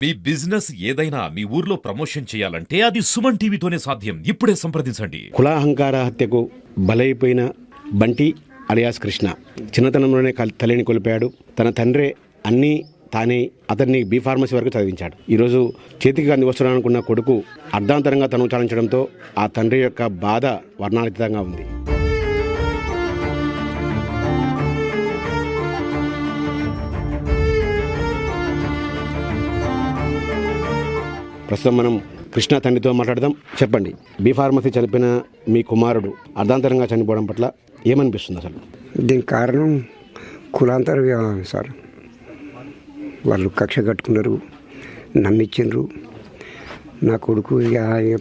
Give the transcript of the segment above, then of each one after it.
మీ business ఏదైనా మీ ఊర్లో promotion చేయాలంటే అది సుమన్ టీవీతోనే సాధ్యం. ఇప్పుడే సంప్రదించండి. కులాహంకార హత్యకు బలైపోయిన బంటి అలియాస్ కృష్ణ చిన్నతనంలోనే తల్లిని కోల్పోయాడు. తన తండ్రే అన్నీ తానే అతన్ని బి ఫార్మసీ వరకు చదివించాడు. ఈరోజు చేతికి అంది వస్తున్నాడనుకున్న కొడుకు అర్ధాంతరంగా తను చాలించడంతో ఆ తండ్రి యొక్క బాధ వర్ణాతీతంగా ఉంది. ప్రస్తుతం మనం కృష్ణ తండ్రితో మాట్లాడదాం. చెప్పండి, బి ఫార్మసీ చనిపోయిన మీ కుమారుడు అర్ధాంతరంగా చనిపోవడం పట్ల ఏమనిపిస్తుంది అసలు? దీనికి కారణం కులాంతర వ్యవహారం సార్. వాళ్ళు కక్ష కట్టుకున్నారు, నమ్మించారు. నా కొడుకు ఇక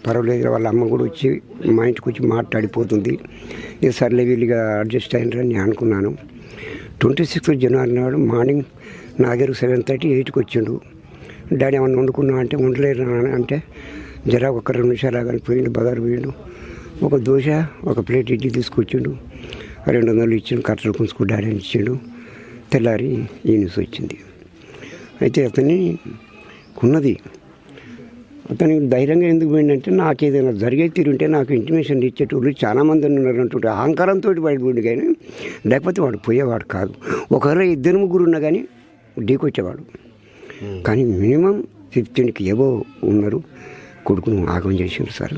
పర్వాలేదు, వాళ్ళ అమ్మ కూడా వచ్చి మా ఇంటికి వచ్చి మాట్లాడిపోతుంది. ఇక సర్లే వీళ్ళుగా అడ్జస్ట్ అయినారని నేను అనుకున్నాను. 26 జనవరి నాడు మార్నింగ్ నా దగ్గర 7:30, 8కి వచ్చిండు. డాడీ ఏమన్నా వండుకున్నా అంటే వండలేరు అంటే జరా ఒక 2 నిమిషాలు కానీ పోయిండు. బజారు పోయిండు, ఒక దోశ ఒక ప్లేట్ ఇడ్లీ తీసుకొచ్చిండు. 200 ఇచ్చిండు, కట్టలు కుంచుకు డాడీ అని ఇచ్చిండు. తెల్లారి ఈ న్యూస్ వచ్చింది. అయితే అతన్ని ఉన్నది, అతనికి ధైర్యంగా ఎందుకు పోయిందంటే నాకు ఏదైనా జరిగే తీరుంటే నాకు ఇంటిమేషన్ ఇచ్చేటోళ్ళు చాలామంది ఉన్నారు అంటుంటే అహంకారంతో బయటపోయింది. కానీ లేకపోతే వాడు పోయేవాడు కాదు. ఒకవేళ 2-3 ఉన్నా కానీ ఢీకొచ్చేవాడు. కానీ మినిమం 15కి ఏవో ఉన్నారు. కొడుకును ఆగం చేసిండు సార్.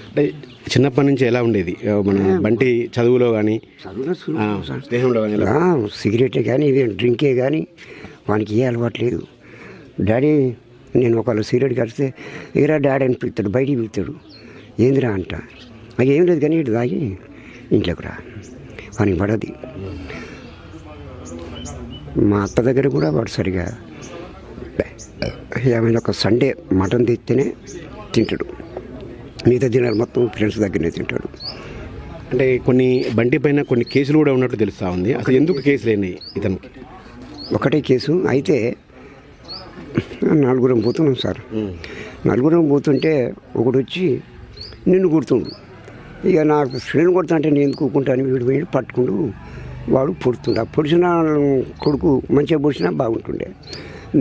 అంటే చిన్నప్పటి నుంచి ఎలా ఉండేది మన బంటి చదువులో కానీ స్నేహంలో కానీ? సిగరెటే కానీ ఇవి డ్రింకే కానీ వానికి ఏ అలవాటు లేదు. డాడీ నేను ఒకళ్ళు సిగరెట్ కలిస్తే ఏరా డాడీ అని పిలుతాడు, బయటికి పిలుతాడు. ఏందిరా అంట, అది ఏం లేదు కానీ ఇటు తాగి ఇంట్లోకి రా, వానికి పడది. మా అత్త దగ్గర కూడా వాడు సరిగా ఏమైనా ఒక సండే మటన్ తెస్తేనే తింటాడు, మిగతా దినాలు మొత్తం ఫ్రెండ్స్ దగ్గరనే తింటాడు. అంటే కొన్ని బంటి పైన కొన్ని కేసులు కూడా ఉన్నట్టు తెలుస్తూ ఉంది. అసలు ఎందుకు కేసులు అయినాయి ఇతనికి? ఒకటే కేసు అయితే 4 పోతున్నాం సార్. 4 పోతుంటే ఒకడు వచ్చి నిన్ను కొడుతుండు. ఇక నాకు ఫ్రెండ్ కొడుతా అంటే నేను కూకుంటాను, వీడు పోయి పట్టుకుంటూ వాడు పొడుతుండు. ఆ పొడిచిన కొడుకు మంచిగా పొడిచినా బాగుంటుండే.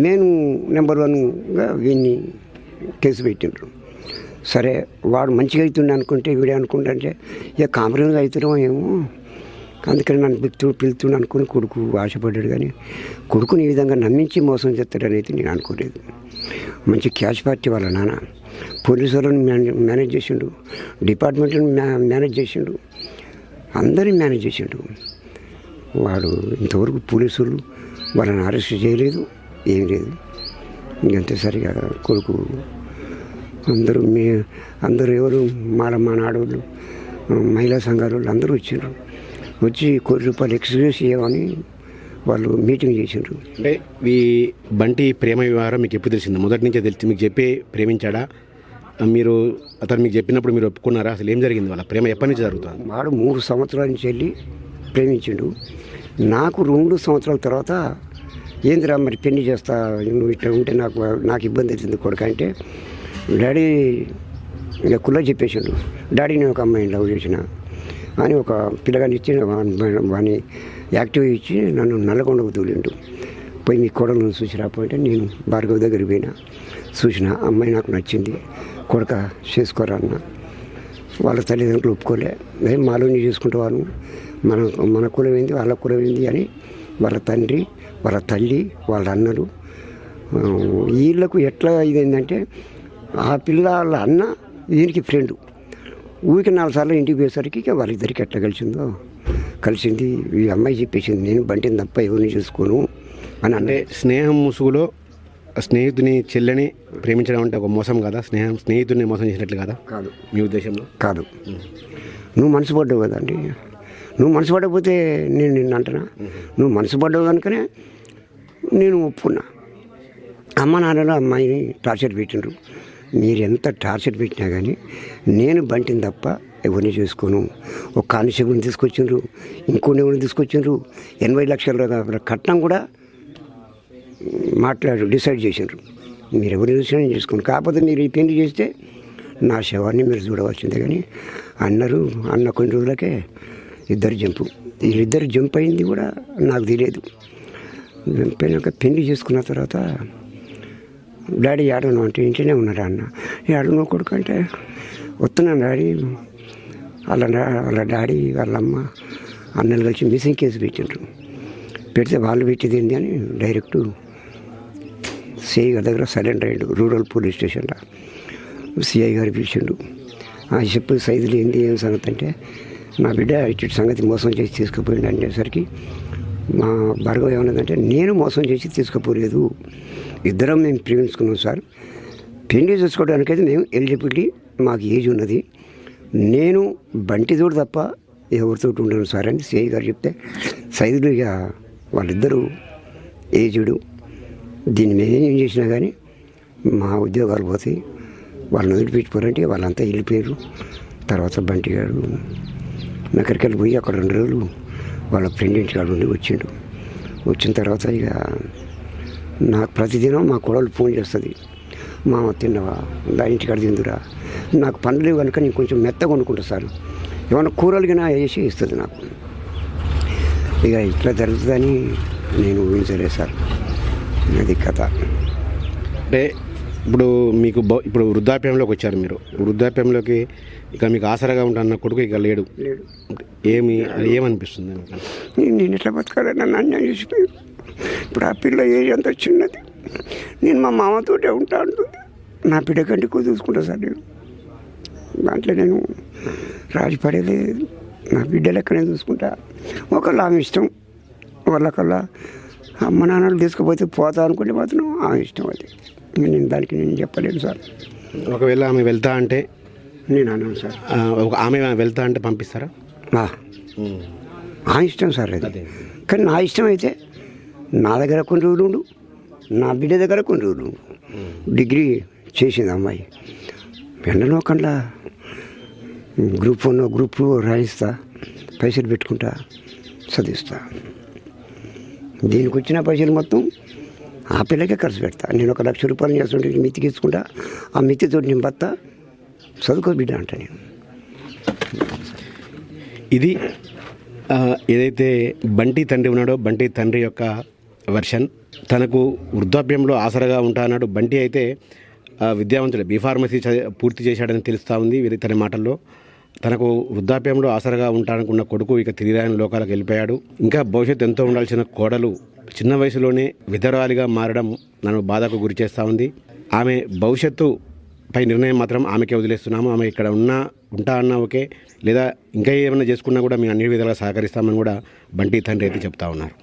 నేను నెంబర్ 1గా వీడిని కేసు పెట్టిండ్రు. సరే వాడు మంచిగా అవుతుండే అనుకుంటే వీడే అనుకుంటే ఇక కాంప్రమైజ్ అవుతున్నామో ఏమో, అందుకని నన్ను పిలుతుండు అనుకుని కొడుకు ఆశపడ్డాడు. కానీ కొడుకుని ఈ విధంగా నమ్మించి మోసం చేస్తాడనేది నేను అనుకోలేదు. మంచి క్యాష్ పార్టీ వాళ్ళ నాన్న పోలీసు వాళ్ళని మేనేజ్ చేసిండు, డిపార్ట్మెంట్ని మేనేజ్ చేసిండు, అందరిని మేనేజ్ చేసిండు. వాడు ఇంతవరకు పోలీసులు వాళ్ళని అరెస్ట్ చేయలేదు, ఏం లేదు. ఇంకంతే సరిగా కొడుకు అందరూ ఎవరు మా నాడోళ్ళు, మహిళా సంఘాలు వాళ్ళు అందరూ వచ్చిండ్రు. వచ్చి ₹1 ఎక్స్క్యూజ్ చేయమని వాళ్ళు మీటింగ్ చేసిండ్రు. అంటే ఈ బంటి ప్రేమ వ్యవహారం మీకు ఎప్పుడు తెలిసింది? మొదటి నుంచే తెలిసి మీకు చెప్పి ప్రేమించాడా? మీరు అతను మీకు చెప్పినప్పుడు మీరు ఒప్పుకున్నారా? అసలు ఏం జరిగింది? వాళ్ళ ప్రేమ ఎప్పటి నుంచి జరుగుతుంది? వాడు 3 సంవత్సరాల నుంచి వెళ్ళి ప్రేమించిండు. నాకు 2 సంవత్సరాల తర్వాత ఏందిరా మరి పెళ్లి చేస్తా, నువ్వు ఇట్లా ఉంటే నాకు ఇబ్బంది అవుతుంది కొడుకు అంటే డాడీ ఇక కుల్ల చెప్పేసిండు. డాడీ నేను ఒక అమ్మాయిని లవ్ చేసిన అని ఒక పిల్లగాని ఇచ్చి వాని యాక్టివ్ ఇచ్చి నన్ను నల్లగొండకు తోలిండు. పోయి మీ కొడలను చూసి రాకపోతే నేను భార్గవ్ దగ్గరికి పోయినా, చూసిన అమ్మాయి నాకు నచ్చింది, కొడుక చేసుకోరా అన్న. వాళ్ళ తల్లిదండ్రులు ఒప్పుకోలే. మేము మాలోని చేసుకుంటావాను, మన కులం ఏంది వాళ్ళ కులం ఏంది అని వాళ్ళ తండ్రి వాళ్ళ తల్లి వాళ్ళ అన్నలు వీళ్ళకు ఎట్లా ఇదేంటంటే ఆ పిల్ల వాళ్ళ అన్న దీనికి ఫ్రెండు. ఊరికి 4 సార్లు ఇంటికి పోయేసరికి ఇక వాళ్ళిద్దరికి ఎట్లా కలిసింది. ఈ అమ్మాయి చెప్పేసింది నేను బంటిని తప్ప ఎవరిని చేసుకోను అని. అంటే స్నేహం ముసుగులో స్నేహితుని చెల్లెని ప్రేమించడం అంటే ఒక మోసం కదా? స్నేహితుడిని మోసం చేసినట్లు కదా? కాదు, మీ ఉద్దేశంలో కాదు. నువ్వు మనసు పడ్డావు కదండి. నువ్వు మనసు పడకపోతే నేను నిన్ను అంటున్నా. నువ్వు మనసు పడ్డావు కనుకనే నేను ఒప్పుకున్నా. అమ్మ నాన్నలు అమ్మాయిని టార్చర్ పెట్టిండ్రు. మీరు ఎంత టార్చర్ పెట్టినా కానీ నేను బంటిని తప్ప ఎవరిని చేసుకోను. ఒక కానిస్టేబుల్ని తీసుకొచ్చిండ్రు, ఇంకొన్ని ఎవరిని తీసుకొచ్చిండ్రు. 80 లక్షల కట్నం కూడా డిసైడ్ చేసిండ్రు. మీరు ఎవరిని చూసినా నేను చేసుకోను. కాకపోతే మీరు ఈ పెళ్లి చేస్తే నా శవాన్ని మీరు చూడవలసిందే కానీ అన్న కొన్ని రోజులకే 2 జంపు. వీళ్ళిద్దరు జంప్ అయింది కూడా నాకు తెలియదు. పెళ్ళి చేసుకున్న తర్వాత డాడీ ఏడను అంటే ఇంట్లోనే ఉన్నాడు అన్న. ఏడను కొడుకు అంటే వస్తున్నాను డాడీ. వాళ్ళ డాడీ వాళ్ళ అమ్మ అన్నలు కలిసి మిస్సింగ్ కేసు పెట్టిండ్రు. పెడితే వాళ్ళు పెట్టేది ఏంటి అని డైరెక్ట్ సిఐ గారి దగ్గర సరెండర్ అయ్యాడు రూరల్ పోలీస్ స్టేషన్లో. సిఐ గారు పిలిచిండు. చెప్పు సైజులు ఏంటి ఏం సంగతి అంటే, నా బిడ్డ ఇటు సంగతి మోసం చేసి తీసుకుపోయింది అనేసరికి మా భార్గవ ఏమన్నదంటే, నేను మోసం చేసి తీసుకుపోలేదు, ఇద్దరం మేము ప్రేమించుకున్నాం సార్. పెళ్లి చేసుకోవడానికైతే మేము ఎలిజిబిలిటీ మాకు ఏజ్ ఉన్నది, నేను బంటితోడు తప్ప ఎవరితో ఉండను సార్ అని సిఐ గారు చెప్తే, సైదులు ఇక వాళ్ళిద్దరూ ఏజ్డు, దీన్ని మేమేం చేసినా కానీ మా ఉద్యోగాలు పోతాయి, వాళ్ళని వదిలిపెట్టిపోరంటే వాళ్ళంతా వెళ్ళిపోయారు. తర్వాత బంటి గారు నగరికెళ్ళి పోయి అక్కడ 2 రోజులు వాళ్ళ ఫ్రెండ్ ఇంటికాడ ఉండి వచ్చిండు. వచ్చిన తర్వాత ఇక నాకు ప్రతిదినం మా కోడలు ఫోన్ చేస్తుంది, మామ తిన్నవా, దాని ఇంటికాడ తిందురా, నాకు పనులు లేవు కనుక నేను కొంచెం మెత్తగా కొనుక్కుంటా సార్, ఏమన్నా కూరలుగా వేసి ఇస్తుంది నాకు. ఇక ఇట్లా జరుగుతుందని నేను ఊహించలేదు సార్. అది కథ. అంటే ఇప్పుడు మీకు ఇప్పుడు వృద్ధాప్యంలోకి వచ్చారు మీరు. వృద్ధాప్యంలోకి ఇక మీకు ఆసరాగా ఉంటాన్న కొడుకు ఇక లేడు. ఏమనిపిస్తుంది? నేను ఎట్లా బతకాలని నన్ను అన్యాయం చేసిపోయారు. ఇప్పుడు ఆ పిల్ల ఏజ్ అంత చిన్నది, నేను మా మామతోటే ఉంటా అంటుంది. నా బిడ్డ కంటే ఎక్కువ చూసుకుంటా సార్ నేను. దాంట్లో నేను రాజీ పడేలేదు, నా బిడ్డ లెక్కనే చూసుకుంటా. ఒకళ్ళు ఆమె ఇష్టం, వాళ్ళకల్లా అమ్మ నాన్నలు తీసుకుపోతే పోతా అనుకుంటే మాత్రం ఆమె ఇష్టం. అది నేను దానికి నేను చెప్పలేను సార్. ఒకవేళ ఆమె వెళ్తా అంటే నేను అన్నాను సార్. ఆమె వెళ్తా అంటే పంపిస్తారా? ఆ ఇష్టం సార్ అది. కానీ నా ఇష్టం అయితే నా దగ్గర కొన్ని రోజులు ఉండు, నా బిడ్డ దగ్గర కొన్ని రోజులు ఉండు. డిగ్రీ చేసింది అమ్మాయి, వెంటనే ఒకళ్ళ గ్రూప్ 1 గ్రూప్ 2 రాయిస్తా, పైసలు పెట్టుకుంటా, చదివిస్తా. దీనికి వచ్చిన పైసలు మొత్తం ఆ పిల్లకే ఖర్చు పెడతా. నేను 1 లక్ష రూపాయలు చేస్తుంటే మిత్తికి ఇచ్చుకుంటా, ఆ మిత్తితో నేను బత్తా, చదువుకో బిడ్డ అంట నేను. ఇది ఏదైతే బంటి తండ్రి ఉన్నాడో బంటి తండ్రి యొక్క వెర్షన్. తనకు వృద్ధాప్యంలో ఆసరగా ఉంటా అన్నాడు. బంటి అయితే విద్యావంతుడు, బీఫార్మసీ పూర్తి చేశాడని తెలుస్తూ ఉంది తన మాటల్లో. తనకు వృద్ధాప్యంలో ఆసరగా ఉంటాననుకున్న కొడుకు ఇక తిరిగిరాని లోకాలకు వెళ్ళిపోయాడు. ఇంకా భవిష్యత్తు ఎంతో ఉండాల్సిన కోడలు చిన్న వయసులోనే విధవరాలిగా మారడం నన్ను బాధకు గురి చేస్తూ ఉంది. ఆమె భవిష్యత్తు పై నిర్ణయం మాత్రం ఆమెకే వదిలేస్తున్నాము. ఆమె ఇక్కడ ఉంటా అన్నా ఓకే, లేదా ఇంకా ఏమైనా చేసుకున్నా కూడా మేము అన్ని విధాలుగా సహకరిస్తామని కూడా బంటి తండ్రి అయితే చెప్తా ఉన్నారు.